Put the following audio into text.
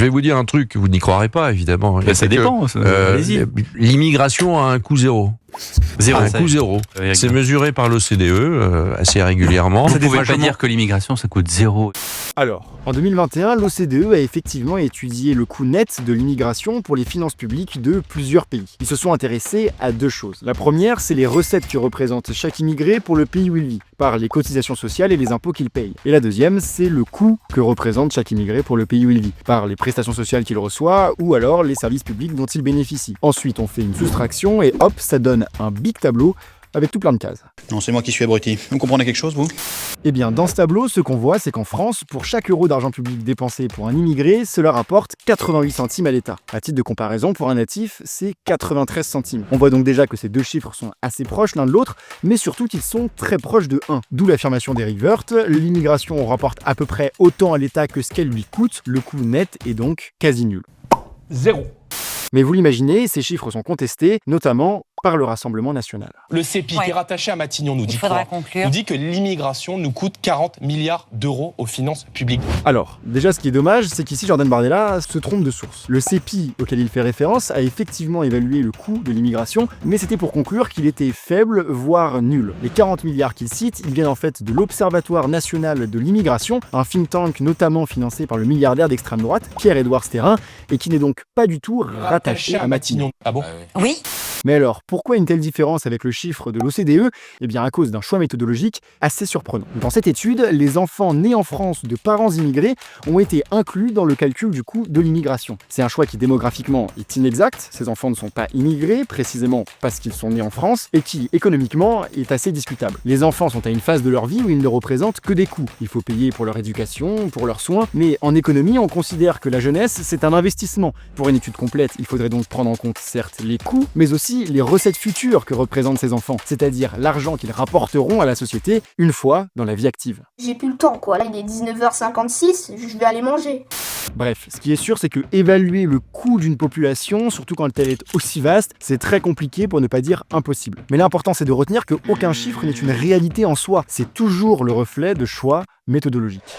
je vais vous dire un truc, vous n'y croirez pas évidemment. Ça dépend, allez-y. L'immigration a un coût zéro. Un coût zéro. C'est mesuré par l'OCDE assez régulièrement. Vous ne pouvez pas dire que l'immigration ça coûte zéro. Alors, en 2021, l'OCDE a effectivement étudié le coût net de l'immigration pour les finances publiques de plusieurs pays. Ils se sont intéressés à deux choses. La première, c'est les recettes que représente chaque immigré pour le pays où il vit, par les cotisations sociales et les impôts qu'il paye. Et la deuxième, c'est le coût que représente chaque immigré pour le pays où il vit, par les prestations sociales qu'il reçoit ou alors les services publics dont il bénéficie. Ensuite, on fait une soustraction et hop, ça donne un big tableau avec tout plein de cases. Non, c'est moi qui suis abruti. Vous comprenez quelque chose, vous ? Eh bien, dans ce tableau, ce qu'on voit, c'est qu'en France, pour chaque euro d'argent public dépensé pour un immigré, cela rapporte 88 centimes à l'État. À titre de comparaison, pour un natif, c'est 93 centimes. On voit donc déjà que ces deux chiffres sont assez proches l'un de l'autre, mais surtout qu'ils sont très proches de 1. D'où l'affirmation d'Éric Woerth, l'immigration rapporte à peu près autant à l'État que ce qu'elle lui coûte, le coût net est donc quasi nul. 0. Mais vous l'imaginez, ces chiffres sont contestés, notamment par le Rassemblement national. Le CEPI, qui est rattaché à Matignon, nous dit quoi ? Nous dit que l'immigration nous coûte 40 milliards d'euros aux finances publiques. Alors, déjà, ce qui est dommage, c'est qu'ici, Jordan Bardella se trompe de source. Le CEPI, auquel il fait référence, a effectivement évalué le coût de l'immigration, mais c'était pour conclure qu'il était faible, voire nul. Les 40 milliards qu'il cite, ils viennent en fait de l'Observatoire national de l'immigration, un think tank notamment financé par le milliardaire d'extrême droite, Pierre-Édouard Stérin, et qui n'est donc pas du tout rattaché à Matignon. Ah bon ? Oui. Mais alors, pourquoi une telle différence avec le chiffre de l'OCDE ? Eh bien, à cause d'un choix méthodologique assez surprenant. Dans cette étude, les enfants nés en France de parents immigrés ont été inclus dans le calcul du coût de l'immigration. C'est un choix qui démographiquement est inexact, ces enfants ne sont pas immigrés, précisément parce qu'ils sont nés en France, et qui, économiquement, est assez discutable. Les enfants sont à une phase de leur vie où ils ne représentent que des coûts. Il faut payer pour leur éducation, pour leurs soins, mais en économie, on considère que la jeunesse, c'est un investissement. Pour une étude complète, il faudrait donc prendre en compte certes les coûts, mais aussi les recettes futures que représentent ces enfants, c'est-à-dire l'argent qu'ils rapporteront à la société une fois dans la vie active. J'ai plus le temps quoi, là il est 19h56, je vais aller manger. Bref, ce qui est sûr, c'est que évaluer le coût d'une population, surtout quand elle est aussi vaste, c'est très compliqué pour ne pas dire impossible. Mais l'important c'est de retenir qu'aucun chiffre n'est une réalité en soi, c'est toujours le reflet de choix méthodologiques.